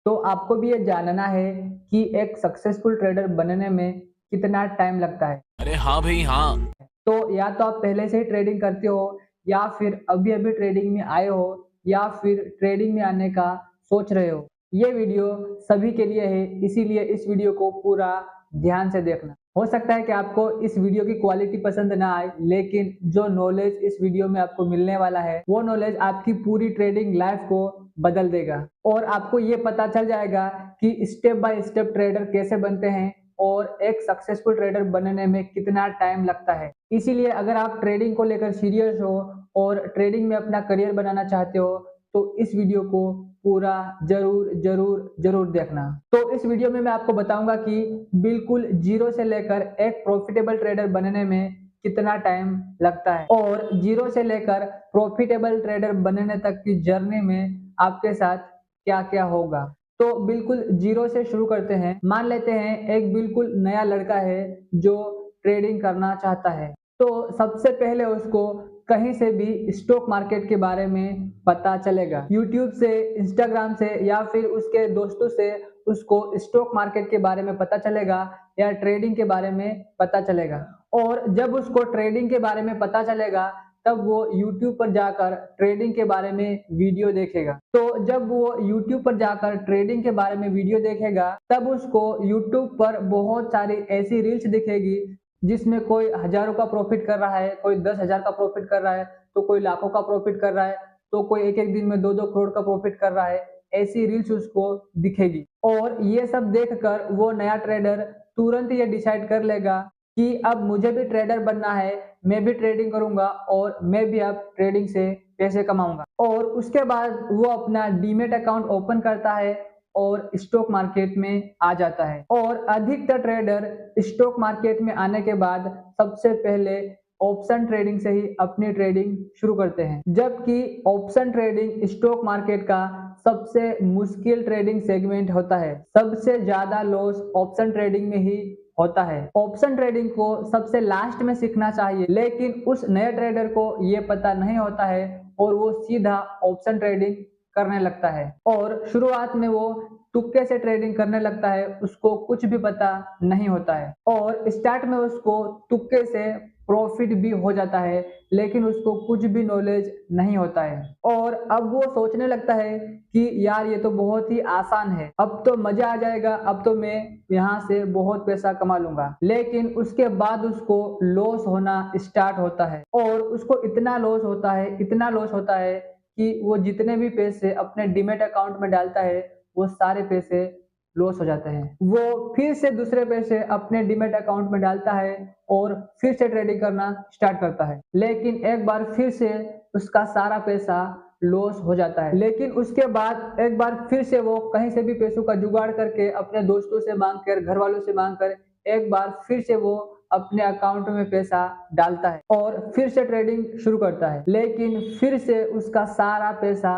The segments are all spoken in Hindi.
तो आपको भी ये जानना है कि एक सक्सेसफुल ट्रेडर बनने में कितना टाइम लगता है। अरे हाँ भाई हाँ। तो या तो आप पहले से ही ट्रेडिंग करते हो या फिर अभी-अभी ट्रेडिंग में आए हो या फिर ट्रेडिंग में आने का सोच रहे हो। ये वीडियो सभी के लिए है, इसीलिए इस वीडियो को पूरा ध्यान से देखना। हो सकता है कि आपको इस वीडियो की क्वालिटी पसंद ना आए, लेकिन जो नॉलेज इस वीडियो में आपको मिलने वाला है, वो नॉलेज आपकी पूरी ट्रेडिंग लाइफ को बदल देगा और आपको ये पता चल जाएगा कि स्टेप बाय स्टेप ट्रेडर कैसे बनते हैं और एक सक्सेसफुल ट्रेडर बनने में कितना टाइम लगता है। इसीलिए अगर आप ट्रेडिंग को लेकर सीरियस हो और ट्रेडिंग में अपना करियर बनाना चाहते हो, तो इस वीडियो को पूरा ज़रूर देखना। तो इस वीडियो में मैं आपको बताऊँगा कि बिल्कुल ज़ीरो से लेकर एक प्रॉफिटेबल ट्रेडर बनने में कितना टाइम लगता है और ज़ीरो से लेकर प्रॉफिटेबल ट्रेडर बनने तक की जर्नी में आपके साथ क्या-क्या होगा। तो बिल्कुल ज़ीरो से शुरू करते हैं। मान लेते हैं एक बिल्कुल नया लड़का है जो ट्रेडिंग करना चाहता है। तो सबसे पहले उसको कहीं से भी स्टॉक मार्केट के बारे में पता चलेगा। यूट्यूब से, इंस्टाग्राम से या फिर उसके दोस्तों से उसको स्टॉक मार्केट के बारे में पता चलेगा या ट्रेडिंग के बारे में पता चलेगा। और जब उसको ट्रेडिंग के बारे में पता चलेगा, तब वो यूट्यूब पर जाकर ट्रेडिंग के बारे में वीडियो देखेगा। तो जब वो यूट्यूब पर जाकर ट्रेडिंग के बारे में वीडियो देखेगा, तब उसको यूट्यूब पर बहुत सारी ऐसी रील्स दिखेगी जिसमें कोई हज़ारों का प्रॉफ़िट कर रहा है, कोई 10,000 का प्रॉफ़िट कर रहा है, तो कोई लाखों का प्रॉफ़िट कर रहा है, तो कोई एक-एक दिन में 2-2 करोड़ का प्रॉफ़िट कर रहा है। ऐसी रील्स उसको दिखेगी और ये सब देखकर वो नया ट्रेडर तुरंत ये डिसाइड कर लेगा कि अब मुझे भी ट्रेडर बनना है, मैं भी ट्रेडिंग करूँगा और मैं भी अब ट्रेडिंग से पैसे कमाऊँगा। और उसके बाद वो अपना डीमैट अकाउंट ओपन करता है और स्टॉक मार्केट में आ जाता है और अधिकतर ट्रेडर स्टॉक मार्केट में आने के बाद सबसे पहले ऑप्शन ट्रेडिंग से ही अपनी ट्रेडिंग शुरू करते हैं। जबकि ऑप्शन ट्रेडिंग स्टॉक मार्केट का सबसे मुश्किल ट्रेडिंग सेगमेंट होता है। सबसे ज़्यादा लॉस ऑप्शन ट्रेडिंग में ही होता है। ऑप्शन ट्रेडिंग को सबसे लास्ट में सीखना चाहिए, लेकिन उस नए ट्रेडर को ये पता नहीं होता है और वो सीधा ऑप्शन ट्रेडिंग करने लगता है और शुरुआत में वो तुक्के से ट्रेडिंग करने लगता है, उसको कुछ भी पता नहीं होता है और स्टार्ट में उसको तुक्के से प्रॉफिट भी हो जाता है, लेकिन उसको कुछ भी नॉलेज नहीं होता है और अब वो सोचने लगता है कि यार ये तो बहुत ही आसान है, अब तो मजा आ जाएगा, अब तो मैं यहाँ से बहुत पैसा कमा लूंगा। लेकिन उसके बाद उसको लॉस होना स्टार्ट होता है और उसको इतना लॉस होता है कि वो जितने भी पैसे अपने डीमैट अकाउंट में डालता है, वो सारे पैसे लॉस हो जाते हैं। वो फिर से दूसरे पैसे अपने डीमैट अकाउंट में डालता है और फिर से ट्रेडिंग करना स्टार्ट करता है। लेकिन एक बार फिर से उसका सारा पैसा लॉस हो जाता है। लेकिन उसके बाद एक बार फिर से वो कहीं से भी पैसों का जुगाड़ करके अपने दोस्तों से माँग कर, घर वालों से माँग कर एक बार फिर से वो अपने अकाउंट में पैसा डालता है और फिर से ट्रेडिंग शुरू करता है। लेकिन फिर से उसका सारा पैसा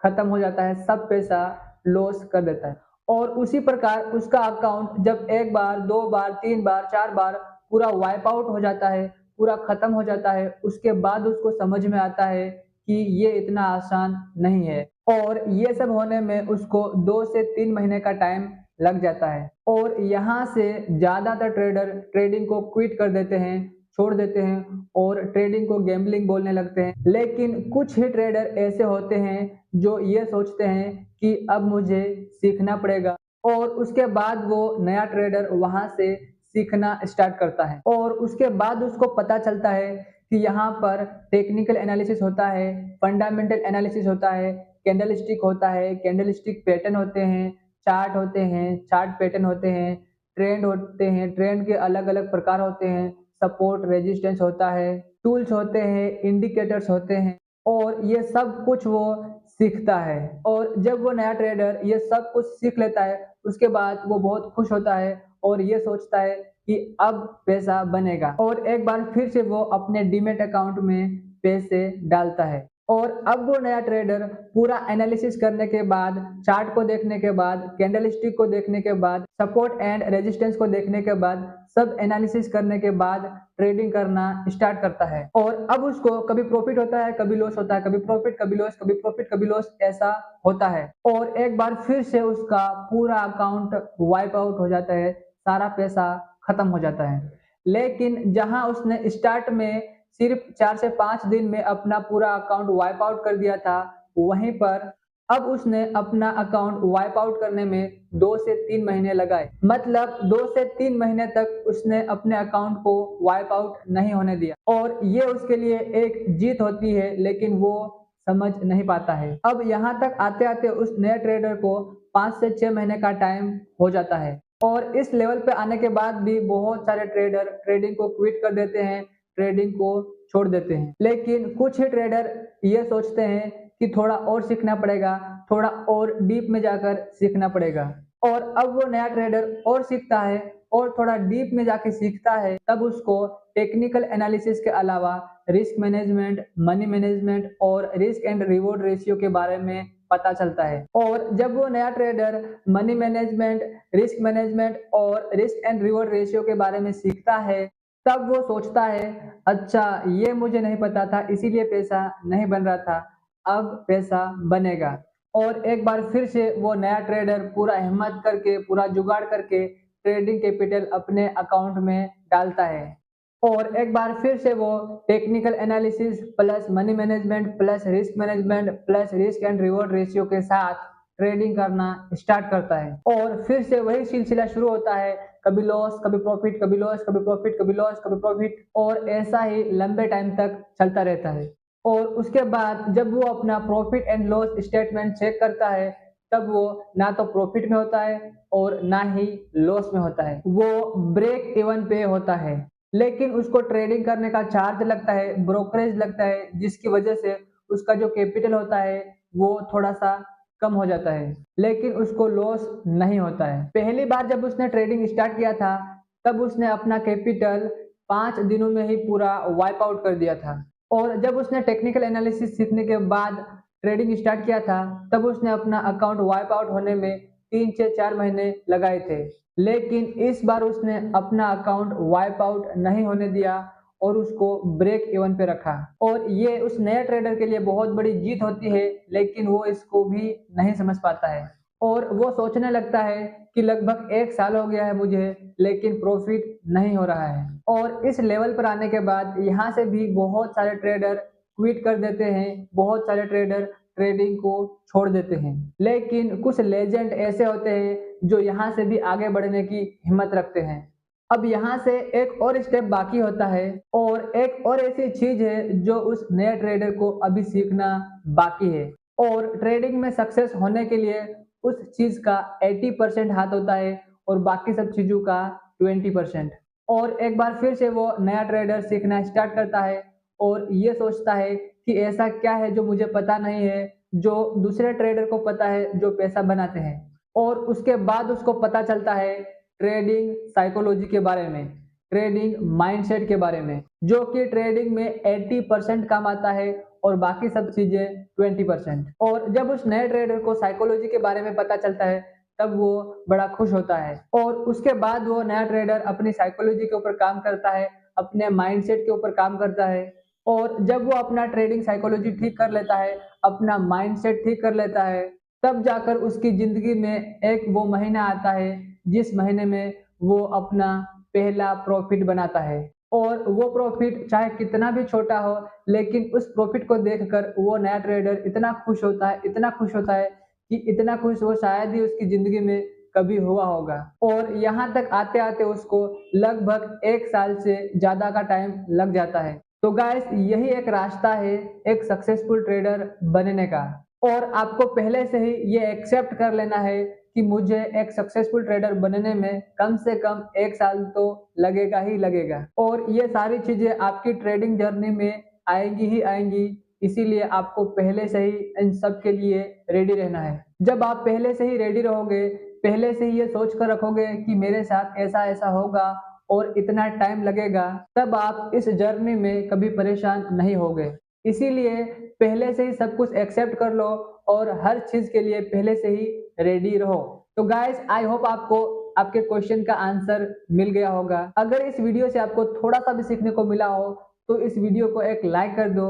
खत्म हो जाता है, सब पैसा लॉस कर देता है और उसी प्रकार उसका अकाउंट जब 1 बार, 2 बार, 3 बार, 4 बार पूरा वाइप आउट हो जाता है, पूरा खत्म हो जाता है, उसके बाद उसको समझ में आता है कि ये इतना आसान नहीं है और ये सब होने में उसको 2 से 3 महीने का टाइम लग जाता है और यहाँ से ज़्यादातर ट्रेडर ट्रेडिंग को क्विट कर देते हैं, छोड़ देते हैं और ट्रेडिंग को गैम्बलिंग बोलने लगते हैं। लेकिन कुछ ही ट्रेडर ऐसे होते हैं जो ये सोचते हैं कि अब मुझे सीखना पड़ेगा और उसके बाद वो नया ट्रेडर वहाँ से सीखना स्टार्ट करता है और उसके बाद उसको पता चलता है कि यहाँ पर टेक्निकल एनालिसिस होता है, फंडामेंटल एनालिसिस होता है, कैंडलस्टिक होता है, कैंडलस्टिक पैटर्न होते हैं, चार्ट होते हैं, चार्ट पैटर्न होते हैं, ट्रेंड होते हैं, ट्रेंड के अलग-अलग प्रकार होते हैं, सपोर्ट, रेजिस्टेंस होता है, टूल्स होते हैं, इंडिकेटर्स होते हैं और ये सब कुछ वो सीखता है और जब वो नया ट्रेडर ये सब कुछ सीख लेता है, उसके बाद वो बहुत खुश होता है और ये सोचता है कि अब पैसा बनेगा और एक बार फिर से वो अपने डीमैट अकाउंट में पैसे डालता है और अब वो नया ट्रेडर पूरा एनालिसिस करने के बाद, चार्ट को देखने के बाद, कैंडलस्टिक को देखने के बाद, सपोर्ट एंड रेजिस्टेंस को देखने के बाद, सब एनालिसिस करने के बाद ट्रेडिंग करना स्टार्ट करता है। और अब उसको कभी प्रॉफिट होता है, कभी लॉस होता है, कभी प्रॉफिट कभी लॉस, कभी प्रॉफिट कभी लॉस, ऐसा होता है। और एक बार फिर से उसका पूरा अकाउंट वाइप आउट हो जाता है, सारा पैसा खत्म हो जाता है। लेकिन जहां उसने स्टार्ट में सिर्फ 4 से 5 दिन में अपना पूरा अकाउंट वाइप आउट कर दिया था, वहीं पर अब उसने अपना अकाउंट वाइप आउट करने में 2 से 3 महीने लगाए। मतलब 2 से 3 महीने तक उसने अपने अकाउंट को वाइप आउट नहीं होने दिया और ये उसके लिए एक जीत होती है, लेकिन वो समझ नहीं पाता है। अब यहाँ तक आते-आते उस नए ट्रेडर को 5 से 6 महीने का टाइम हो जाता है और इस लेवल पे आने के बाद भी बहुत सारे ट्रेडर ट्रेडिंग को क्विट कर देते हैं, ट्रेडिंग को छोड़ देते हैं। लेकिन कुछ ही ट्रेडर ये सोचते हैं कि थोड़ा और सीखना पड़ेगा, थोड़ा और डीप में जाकर सीखना पड़ेगा। और अब वो नया ट्रेडर और सीखता है और थोड़ा डीप में जाके सीखता है, तब उसको टेक्निकल एनालिसिस के अलावा रिस्क मैनेजमेंट, मनी मैनेजमेंट और रिस्क एंड रिवॉर्ड रेशियो के बारे में पता चलता है। और जब वो नया trader money management, risk management और रिस्क एंड रिवॉर्ड रेशियो के बारे में सीखता है, तब वो सोचता है, अच्छा ये मुझे नहीं पता था, इसीलिए पैसा नहीं बन रहा था, अब पैसा बनेगा। और एक बार फिर से वो नया ट्रेडर पूरा हिम्मत करके, पूरा जुगाड़ करके ट्रेडिंग कैपिटल अपने अकाउंट में डालता है और एक बार फिर से वो technical analysis plus money management plus risk management plus risk and reward ratio के साथ ट्रेडिंग करना स्टार्ट करता है और फिर से वही सिलसिला शुरू होता है, कभी लॉस, कभी प्रॉफिट, कभी लॉस, कभी प्रॉफिट, कभी लॉस, कभी प्रॉफिट, और ऐसा ही लंबे टाइम तक चलता रहता है। और उसके बाद जब वो अपना profit and loss statement check करता है, तब वो ना तो प्रॉफिट में होता है और ना ही लॉस में होता है, वो ब्रेक इवन पे होता है। लेकिन उसको ट्रेडिंग करने का चार्ज लगता है, ब्रोकरेज लगता है, जिसकी वजह से उसका जो कैपिटल होता है वो थोड़ा सा कम हो जाता है, लेकिन उसको लॉस नहीं होता है। पहली बार जब उसने ट्रेडिंग स्टार्ट किया था, तब उसने अपना कैपिटल 5 दिनों में ही पूरा वाइप आउट कर दिया था और जब उसने टेक्निकल एनालिसिस सीखने के बाद ट्रेडिंग स्टार्ट किया था, तब उसने अपना अकाउंट वाइप आउट होने में 3 से 4 महीने लगाए थे। लेकिन इस बार उसने अपना अकाउंट वाइप आउट नहीं होने दिया और उसको ब्रेक इवन पे रखा और ये उस नए ट्रेडर के लिए बहुत बड़ी जीत होती है, लेकिन वो इसको भी नहीं समझ पाता है और वो सोचने लगता है कि लगभग 1 साल हो गया है मुझे, लेकिन प्रॉफिट नहीं हो रहा है। और इस लेवल पर आने के बाद यहाँ से भी बहुत सारे ट्रेडर क्विट कर देते हैं, बहुत सारे ट्रेडर ट्रेडिंग को छोड़ देते हैं। लेकिन कुछ लेजेंड ऐसे होते हैं जो यहाँ से भी आगे बढ़ने की हिम्मत रखते हैं। अब यहाँ से एक और स्टेप बाकी होता है और एक और ऐसी चीज है जो उस नए ट्रेडर को अभी सीखना बाकी है और ट्रेडिंग में सक्सेस होने के लिए उस चीज का 80% हाथ होता है और बाकी सब चीजों का 20%। और एक बार फिर से वो नया ट्रेडर सीखना स्टार्ट करता है और ये सोचता है कि ऐसा क्या है जो मुझे पता नहीं है, जो दूसरे ट्रेडर को पता है जो पैसा बनाते हैं। और उसके बाद उसको पता चलता है ट्रेडिंग साइकोलॉजी के बारे में, ट्रेडिंग माइंडसेट के बारे में, जो कि ट्रेडिंग में 80% काम आता है और बाकी सब चीजें 20%। और जब उस नए ट्रेडर को साइकोलॉजी के बारे में पता चलता है, तब वो बड़ा खुश होता है और उसके बाद वो नया ट्रेडर अपनी साइकोलॉजी के ऊपर काम करता है, अपने माइंडसेट के ऊपर काम करता है और जब वो अपना ट्रेडिंग साइकोलॉजी ठीक कर लेता है, अपना माइंडसेट ठीक कर लेता है, तब जाकर उसकी जिंदगी में एक वो महीना आता है जिस महीने में वो अपना पहला प्रॉफिट बनाता है और वो प्रॉफिट चाहे कितना भी छोटा हो, लेकिन उस प्रॉफिट को देखकर वो नया ट्रेडर इतना खुश होता है, इतना खुश होता है कि इतना खुश वो शायद ही उसकी जिंदगी में कभी हुआ होगा। और यहाँ तक आते आते उसको लगभग 1 साल से ज्यादा का टाइम लग जाता है। तो गाइस, यही एक रास्ता है एक सक्सेसफुल ट्रेडर बनने का और आपको पहले से ही ये एक्सेप्ट कर लेना है कि मुझे एक सक्सेसफुल ट्रेडर बनने में कम से कम 1 साल तो लगेगा ही लगेगा और ये सारी चीजें आपकी ट्रेडिंग जर्नी में आएंगी ही आएंगी, इसीलिए आपको पहले से ही इन सब के लिए रेडी रहना है। जब आप पहले से ही रेडी रहोगे, पहले से ही ये सोच कर रखोगे कि मेरे साथ ऐसा ऐसा होगा और इतना टाइम लगेगा, तब आप इस जर्नी में कभी परेशान नहीं होगे। इसीलिए पहले से ही सब कुछ एक्सेप्ट कर लो और हर चीज के लिए पहले से ही रेडी रहो। तो गाइस आई होप आपको आपके क्वेश्चन का आंसर मिल गया होगा। अगर इस वीडियो से आपको थोड़ा सा भी सीखने को मिला हो तो इस वीडियो को एक लाइक कर दो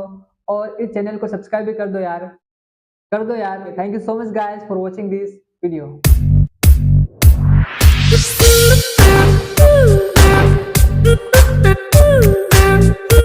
और इस चैनल को सब्सक्राइब भी कर दो यार। Thank you so much guys for watching this video.